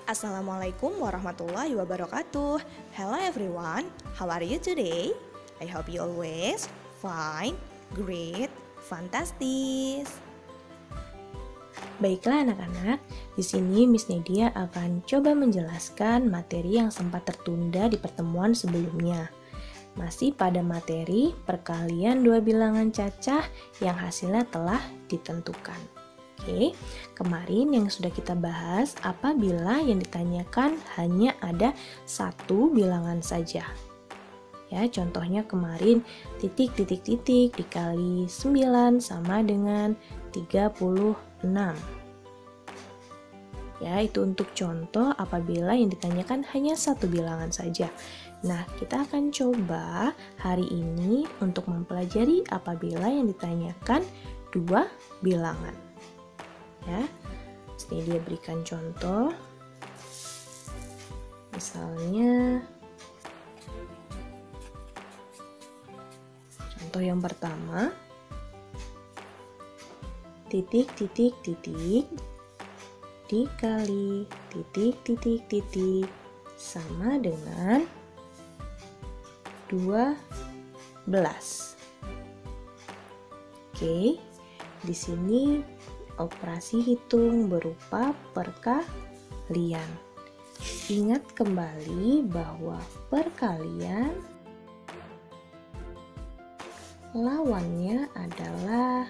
Assalamualaikum warahmatullahi wabarakatuh. Hello everyone, how are you today? I hope you always fine, great, fantastic. Baiklah anak-anak, di sini Miss Nidia akan coba menjelaskan materi yang sempat tertunda di pertemuan sebelumnya. Masih pada materi perkalian dua bilangan cacah yang hasilnya telah ditentukan. Oke, kemarin yang sudah kita bahas apabila yang ditanyakan hanya ada satu bilangan saja. Ya, contohnya kemarin titik dikali 9 sama dengan 36. Ya, itu untuk contoh apabila yang ditanyakan hanya satu bilangan saja. Nah, kita akan coba hari ini untuk mempelajari apabila yang ditanyakan dua bilangan. Ya, sini dia berikan contoh. Misalnya contoh yang pertama, titik dikali titik sama dengan 12. Oke, di sini operasi hitung berupa perkalian. Ingat kembali bahwa perkalian lawannya adalah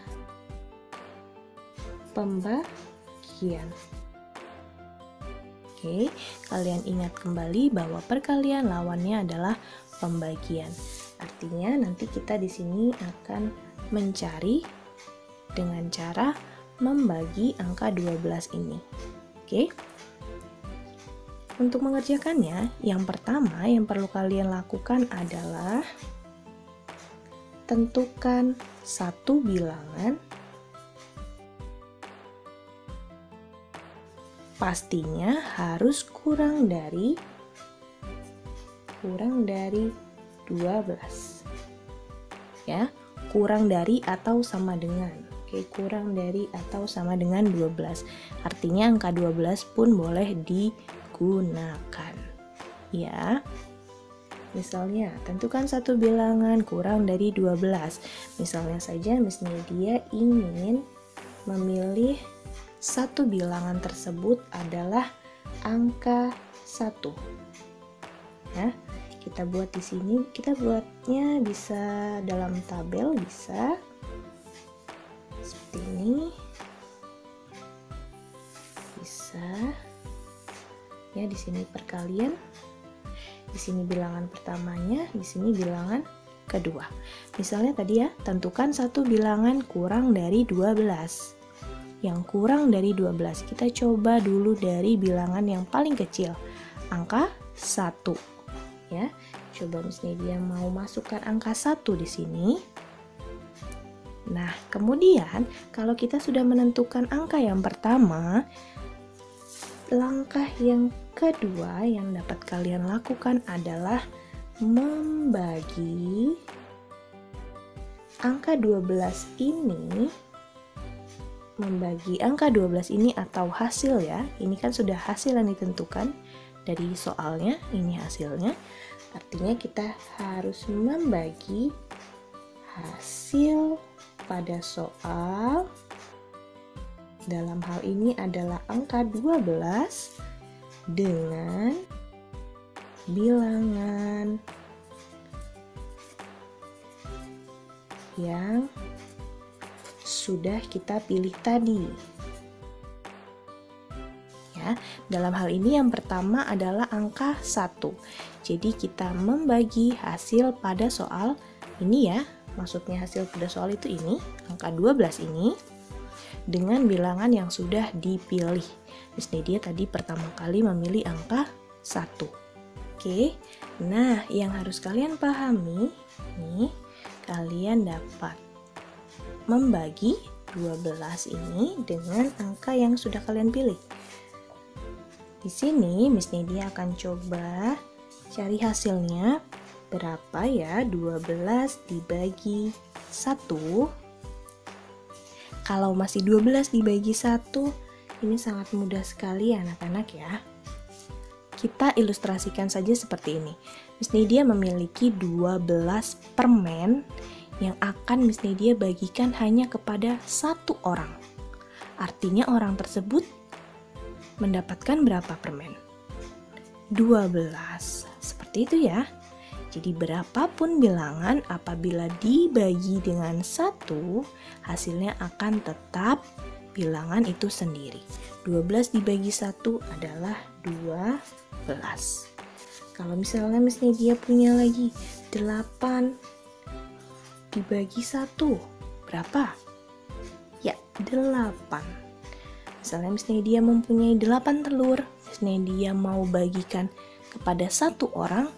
pembagian. Oke, kalian ingat kembali bahwa perkalian lawannya adalah pembagian. Artinya nanti kita di sini akan mencari dengan cara membagi angka 12 ini. Oke. Untuk mengerjakannya, yang pertama yang perlu kalian lakukan adalah tentukan satu bilangan. Pastinya harus kurang dari 12. Ya, kurang dari atau sama dengan. Oke, kurang dari atau sama dengan 12. Artinya angka 12 pun boleh digunakan. Ya. Misalnya, tentukan satu bilangan kurang dari 12. Misalnya saja Miss Nidia ingin memilih satu bilangan tersebut adalah angka 1. Ya, kita buat di sini, kita buatnya bisa dalam tabel, bisa seperti ini, bisa ya. Di sini perkalian, di sini bilangan pertamanya, di sini bilangan kedua. Misalnya tadi ya, tentukan satu bilangan kurang dari 12. Yang kurang dari 12, kita coba dulu dari bilangan yang paling kecil, angka 1. Ya, coba Miss Nidia mau masukkan angka 1 di sini. Nah, kemudian kalau kita sudah menentukan angka yang pertama, langkah yang kedua yang dapat kalian lakukan adalah membagi angka 12 ini, atau hasil ya. Ini kan sudah hasil yang ditentukan dari soalnya, ini hasilnya. Artinya kita harus membagi hasil pada soal, dalam hal ini adalah angka 12, dengan bilangan yang sudah kita pilih tadi. Ya, dalam hal ini yang pertama adalah angka 1. Jadi kita membagi hasil pada soal ini ya. Maksudnya hasil pada soal itu ini, angka 12 ini, dengan bilangan yang sudah dipilih. Miss Nidia tadi pertama kali memilih angka 1. Oke, nah yang harus kalian pahami, nih, kalian dapat membagi 12 ini dengan angka yang sudah kalian pilih. Di sini Miss Nidia akan coba cari hasilnya. Berapa ya 12 dibagi 1? Kalau masih 12 dibagi 1, ini sangat mudah sekali ya anak-anak ya. Kita ilustrasikan saja seperti ini. Miss Nidia memiliki 12 permen yang akan Miss Nidia bagikan hanya kepada satu orang. Artinya orang tersebut mendapatkan berapa permen? 12. Seperti itu ya. Jadi berapapun bilangan apabila dibagi dengan 1, hasilnya akan tetap bilangan itu sendiri. 12 dibagi 1 adalah 12. Kalau misalnya Miss Nidia punya lagi 8 dibagi 1, berapa? Ya, 8. Misalnya Miss Nidia mempunyai 8 telur, Miss Nidia mau bagikan kepada satu orang,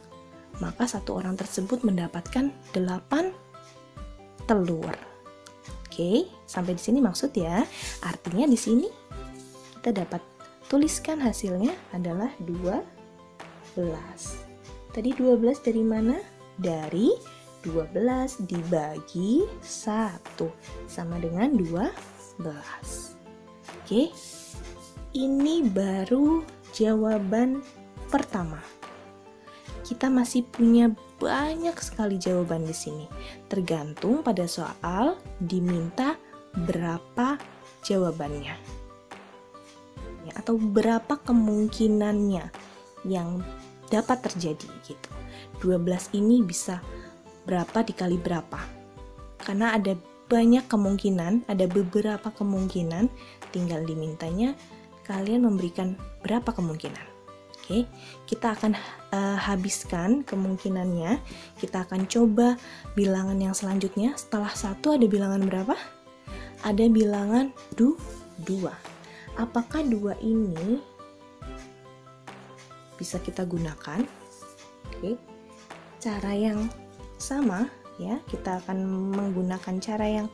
maka satu orang tersebut mendapatkan 8 telur. Oke, sampai di sini maksud ya. Artinya di sini kita dapat tuliskan hasilnya adalah 12. Tadi 12 dari mana? Dari 12 dibagi 1 sama dengan 12. Oke, ini baru jawaban pertama. Kita masih punya banyak sekali jawaban di sini. Tergantung pada soal diminta berapa jawabannya. Atau berapa kemungkinannya yang dapat terjadi gitu. 12 ini bisa berapa dikali berapa. Karena ada banyak kemungkinan, ada beberapa kemungkinan, tinggal dimintanya kalian memberikan berapa kemungkinan. Oke, kita akan habiskan kemungkinannya. Kita akan coba bilangan yang selanjutnya. Setelah 1 ada bilangan berapa? Ada bilangan 2. Apakah 2 ini bisa kita gunakan? Oke, cara yang sama ya, kita akan menggunakan cara yang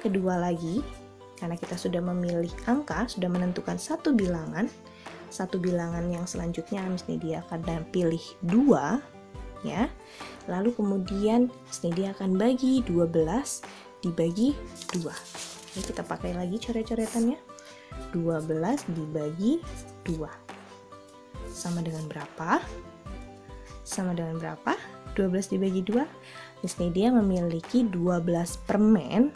kedua lagi. Karena kita sudah memilih angka, sudah menentukan satu bilangan yang selanjutnya Miss Nidia akan pilih 2 ya. Lalu kemudian Miss Nidia akan bagi 12 dibagi 2. Ini kita pakai lagi coret-coretannya. 12 dibagi 2 sama dengan berapa? Sama dengan berapa? 12 dibagi 2. Miss Nidia memiliki 12 permen.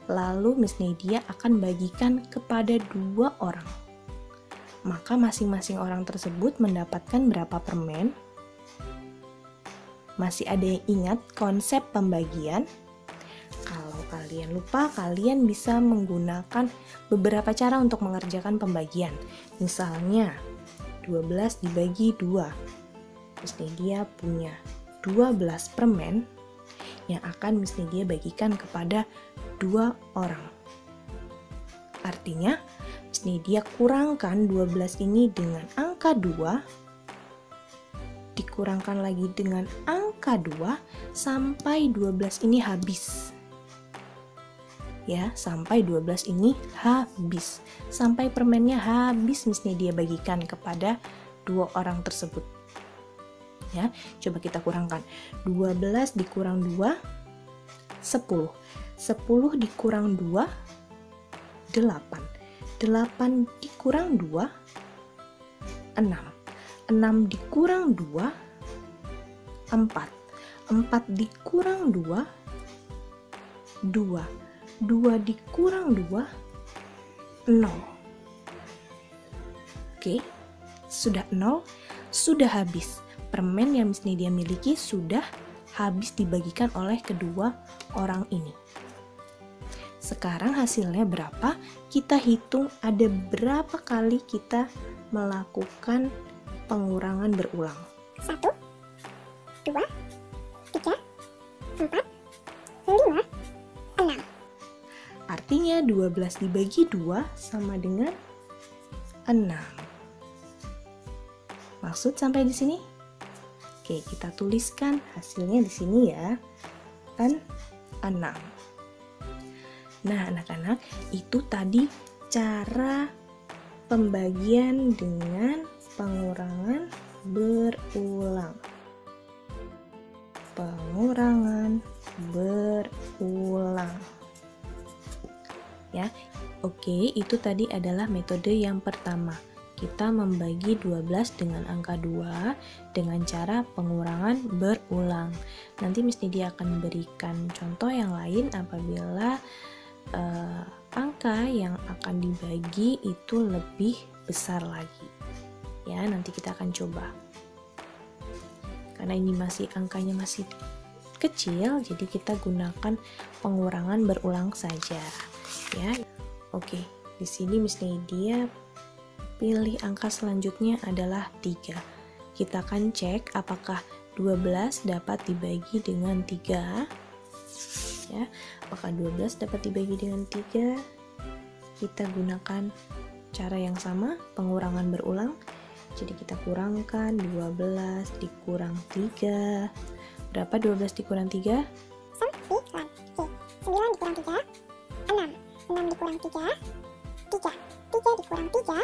Lalu Miss Nidia akan bagikan kepada 2 orang. Maka masing-masing orang tersebut mendapatkan berapa permen? Masih ada yang ingat konsep pembagian? Kalau kalian lupa, kalian bisa menggunakan beberapa cara untuk mengerjakan pembagian. Misalnya, 12 dibagi 2. Miss Nidia punya 12 permen yang akan Miss Nidia bagikan kepada 2 orang. Artinya, Miss Nidia kurangkan 12 ini dengan angka 2, dikurangkan lagi dengan angka 2, sampai 12 ini habis. Ya, sampai 12 ini habis. Sampai permennya habis Miss Nidia bagikan kepada 2 orang tersebut. Ya, coba kita kurangkan. 12 dikurang 2, 10. 10 dikurang 2, 8. 8 dikurang 2, 6. 6 dikurang 2, 4. 4 dikurang 2, 2. 2 dikurang 2, 0. Oke, sudah 0, sudah habis. Permen yang Miss Nidia miliki sudah habis dibagikan oleh kedua orang ini. Sekarang hasilnya berapa? Kita hitung ada berapa kali kita melakukan pengurangan berulang. 1, 2, 3, 4, 5, 6. Artinya 12 dibagi 2 sama dengan 6. Maksud sampai di sini? Oke, kita tuliskan hasilnya di sini ya. Kan 6. Nah, anak-anak, itu tadi cara pembagian dengan pengurangan berulang. Pengurangan berulang. Ya. Oke, itu tadi adalah metode yang pertama. kita membagi 12 dengan angka 2 dengan cara pengurangan berulang. Nanti Miss Nidia akan berikan contoh yang lain apabila angka yang akan dibagi itu lebih besar lagi. Ya, nanti kita akan coba. Karena ini angkanya masih kecil, jadi kita gunakan pengurangan berulang saja. Ya. Oke, di sini Miss Nidia pilih angka selanjutnya adalah 3. Kita akan cek apakah 12 dapat dibagi dengan 3. Ya, apakah 12 dapat dibagi dengan 3? Kita gunakan cara yang sama, pengurangan berulang. Jadi kita kurangkan 12 dikurang 3. Berapa 12 dikurang 3? 9 dikurang 3, 6. 6 dikurang 3, 3. 3 dikurang 3,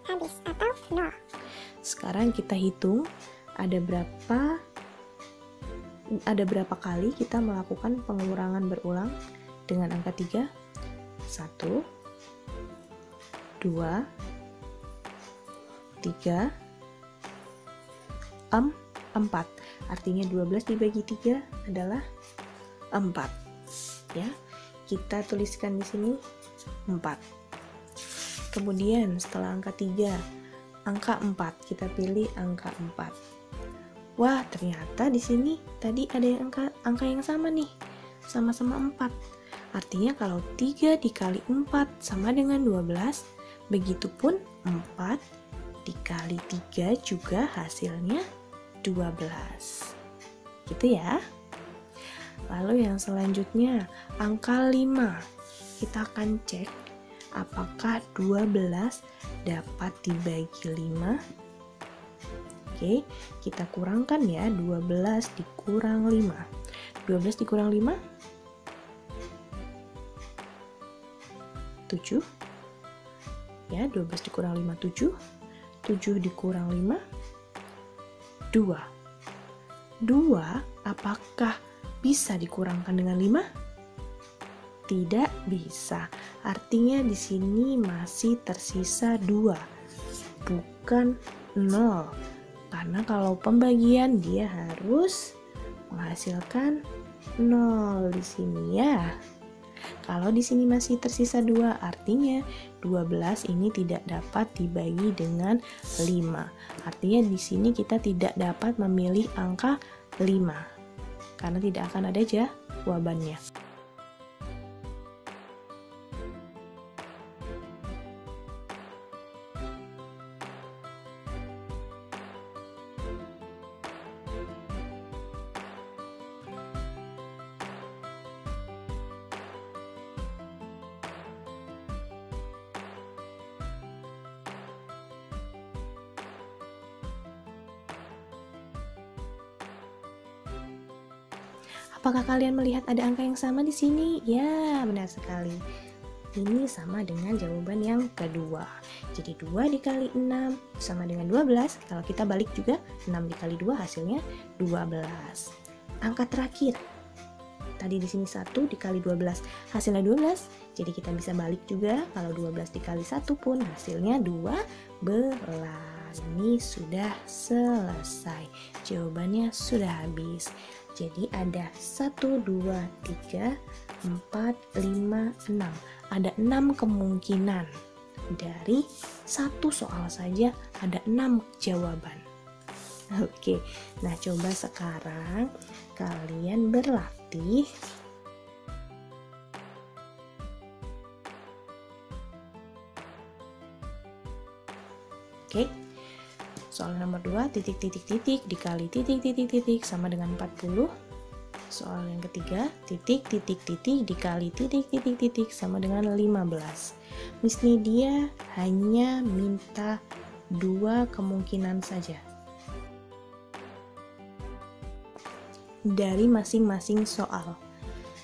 habis atau 0. Sekarang kita hitung ada berapa kali kita melakukan pengurangan berulang dengan angka 3. 1, 2, 3, 4. Artinya 12 dibagi 3 adalah 4. Ya, kita tuliskan di sini 4. Kemudian setelah angka 3, angka 4, kita pilih angka 4. Wah, ternyata di sini tadi ada yang angka yang sama nih, sama-sama 4. Artinya kalau 3 dikali 4 sama dengan 12, begitupun 4 dikali 3 juga hasilnya 12. Gitu ya. Lalu yang selanjutnya, angka 5. Kita akan cek apakah 12 dapat dibagi 5. Oke, kita kurangkan ya, 12 dikurang 5. 12 dikurang 5? 7. Ya, 12 dikurang 5, 7. 7 dikurang 5, 2. 2 apakah bisa dikurangkan dengan 5? Tidak bisa. Artinya di sini masih tersisa 2, bukan 0. Karena kalau pembagian dia harus menghasilkan 0 di sini ya. Kalau di sini masih tersisa 2, artinya 12 ini tidak dapat dibagi dengan 5. Artinya di sini kita tidak dapat memilih angka 5 karena tidak akan ada jawabannya. Apakah kalian melihat ada angka yang sama di sini? Ya, benar sekali. Ini sama dengan jawaban yang kedua. Jadi 2 dikali 6 sama dengan 12. Kalau kita balik juga, 6 dikali 2 hasilnya 12. Angka terakhir. Tadi di sini 1 dikali 12 hasilnya 12. Jadi kita bisa balik juga. Kalau 12 dikali 1 pun hasilnya 12. Ini sudah selesai. Jawabannya sudah habis. Jadi ada 1, 2, 3, 4, 5, 6. Ada 6 kemungkinan. Dari satu soal saja ada 6 jawaban. Oke, nah coba sekarang kalian berlatih. Oke. Soal nomor 2, titik dikali titik sama dengan 40. Soal yang ketiga, titik dikali titik sama dengan 15. Miss Nidia hanya minta 2 kemungkinan saja dari masing-masing soal.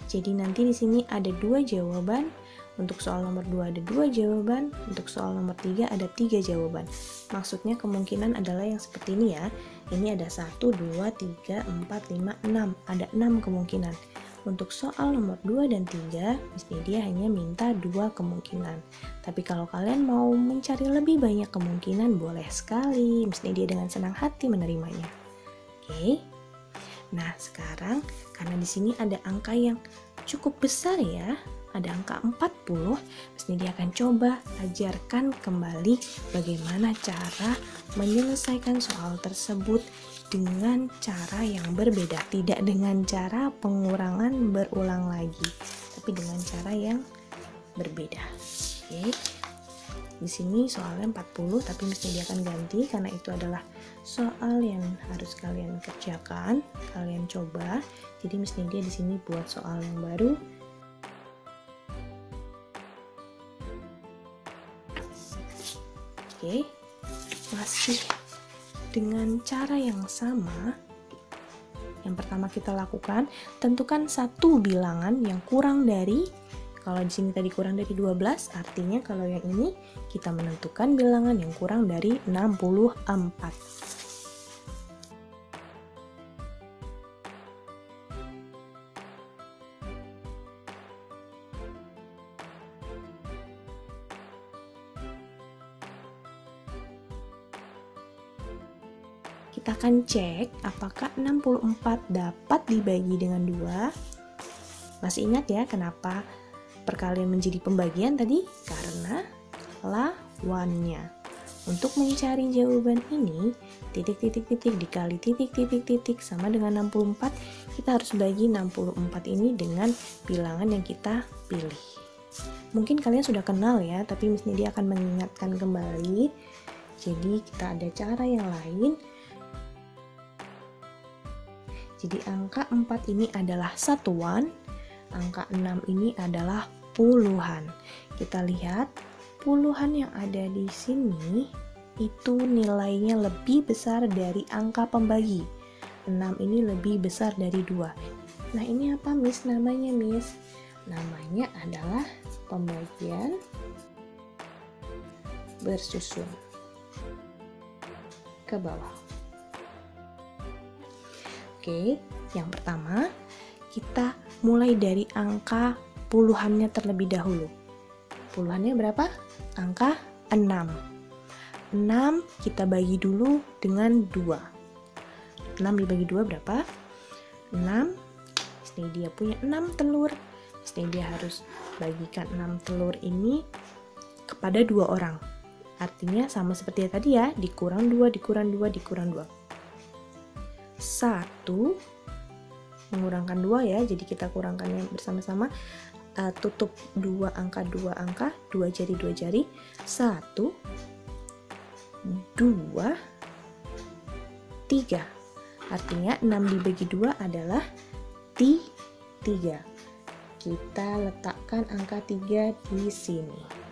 Jadi nanti di sini ada 2 jawaban. Untuk soal nomor 2 ada 2 jawaban, untuk soal nomor 3 ada 3 jawaban. Maksudnya kemungkinan adalah yang seperti ini ya. Ini ada 1, 2, 3, 4, 5, 6. Ada 6 kemungkinan. untuk soal nomor 2 dan 3, Miss Nidia hanya minta 2 kemungkinan. Tapi kalau kalian mau mencari lebih banyak kemungkinan, boleh sekali. Miss Nidia dengan senang hati menerimanya. Oke. Nah, sekarang karena di sini ada angka yang cukup besar ya, ada angka 40, Miss Nidia akan coba ajarkan kembali bagaimana cara menyelesaikan soal tersebut dengan cara yang berbeda, tidak dengan cara pengurangan berulang lagi, tapi dengan cara yang berbeda. Oke. Di sini soalnya 40, tapi Miss Nidia akan ganti karena itu adalah soal yang harus kalian kerjakan, kalian coba. Jadi Miss Nidia di sini buat soal yang baru. Oke. Masih dengan cara yang sama. Yang pertama kita lakukan, tentukan satu bilangan yang kurang dari, kalau di sini tadi kurang dari 12, artinya kalau yang ini kita menentukan bilangan yang kurang dari 64. Kita akan cek apakah 64 dapat dibagi dengan 2. Masih ingat ya kenapa perkalian menjadi pembagian tadi? Karena lawannya. Untuk mencari jawaban ini, titik-titik-titik dikali titik-titik-titik sama dengan 64, kita harus bagi 64 ini dengan bilangan yang kita pilih. Mungkin kalian sudah kenal ya, tapi Miss Nidia akan mengingatkan kembali. Jadi kita ada cara yang lain. Jadi angka 4 ini adalah satuan, angka 6 ini adalah puluhan. Kita lihat puluhan yang ada di sini itu nilainya lebih besar dari angka pembagi. 6 ini lebih besar dari 2. Nah, ini apa Miss namanya Miss? Namanya adalah pembagian bersusun ke bawah. Oke, yang pertama kita mulai dari angka puluhannya terlebih dahulu. Puluhannya berapa? Angka 6. 6 kita bagi dulu dengan 2. 6 dibagi 2 berapa? 6. Ini dia punya 6 telur. Ini dia harus bagikan 6 telur ini kepada 2 orang. Artinya sama seperti tadi ya, dikurang 2, dikurang 2, dikurang 2. 1 mengurangkan 2 ya, jadi kita kurangkannya bersama-sama. Tutup 2 angka 2 angka, 2 jari 2 jari. 1 2 3. Artinya 6 dibagi 2 adalah 3. Kita letakkan angka 3 di sini.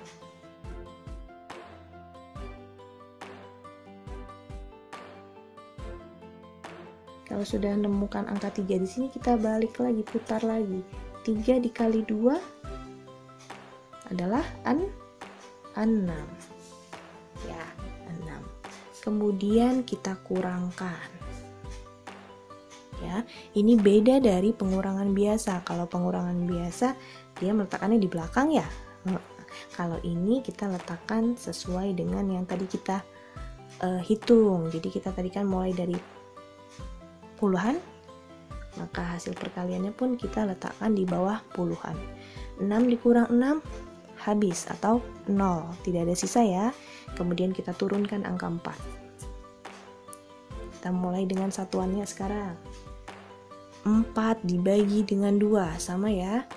Kalau sudah menemukan angka 3 di sini, kita balik lagi, putar lagi. 3 dikali 2 adalah 6. Ya, 6. Kemudian kita kurangkan. Ya, ini beda dari pengurangan biasa. Kalau pengurangan biasa, dia meletakkannya di belakang ya. Kalau ini kita letakkan sesuai dengan yang tadi kita hitung. Jadi kita tadi kan mulai dari puluhan, maka hasil perkaliannya pun kita letakkan di bawah puluhan. 6 dikurang 6 habis atau 0, tidak ada sisa ya. Kemudian kita turunkan angka 4. Kita mulai dengan satuannya sekarang. 4 dibagi dengan 2 sama ya.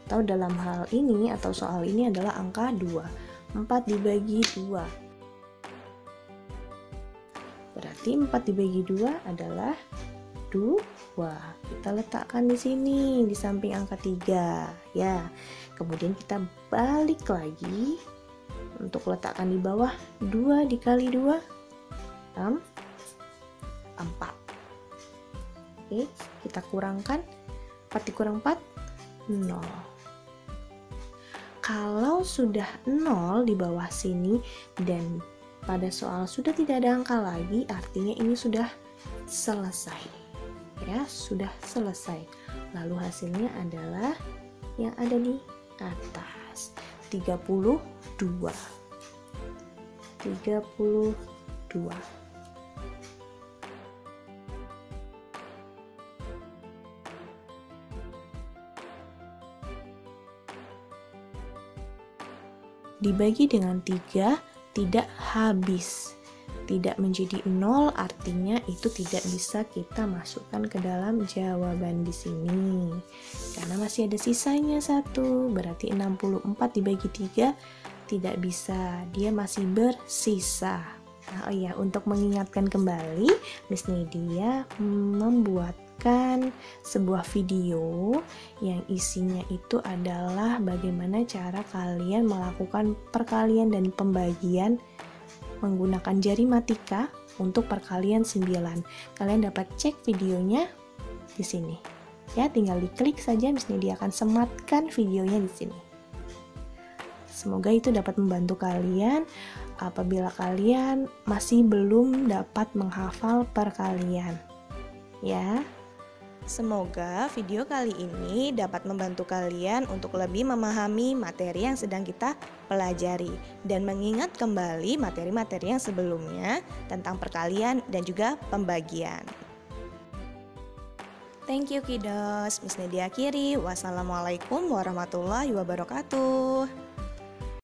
Atau dalam hal ini atau soal ini adalah angka 2. 4 dibagi 2. Berarti 4 dibagi 2 adalah 2. Kita letakkan di sini di samping angka 3 ya. Kemudian kita balik lagi untuk letakkan di bawah. 2 dikali 2 4. Oke, kita kurangkan. 4 dikurang 4 0. Kalau sudah 0 di bawah sini dan pada soal sudah tidak ada angka lagi, artinya ini sudah selesai Ya, sudah selesai. Lalu hasilnya adalah yang ada di atas, 32. 32. Dibagi dengan 3 tidak habis. Tidak menjadi 0 artinya itu tidak bisa kita masukkan ke dalam jawaban di sini. Karena masih ada sisanya 1, berarti 64 dibagi 3 tidak bisa, dia masih bersisa. Nah, oh iya, untuk mengingatkan kembali, Miss Nidia membuatkan sebuah video yang isinya itu adalah bagaimana cara kalian melakukan perkalian dan pembagian menggunakan jari matika untuk perkalian 9. Kalian dapat cek videonya di sini. Ya, tinggal diklik saja, Miss Nidia akan sematkan videonya di sini. Semoga itu dapat membantu kalian apabila kalian masih belum dapat menghafal perkalian. Ya. Semoga video kali ini dapat membantu kalian untuk lebih memahami materi yang sedang kita pelajari dan mengingat kembali materi-materi yang sebelumnya tentang perkalian dan juga pembagian. Thank you kiddos. Miss Nidia akhiri. Wassalamualaikum warahmatullahi wabarakatuh.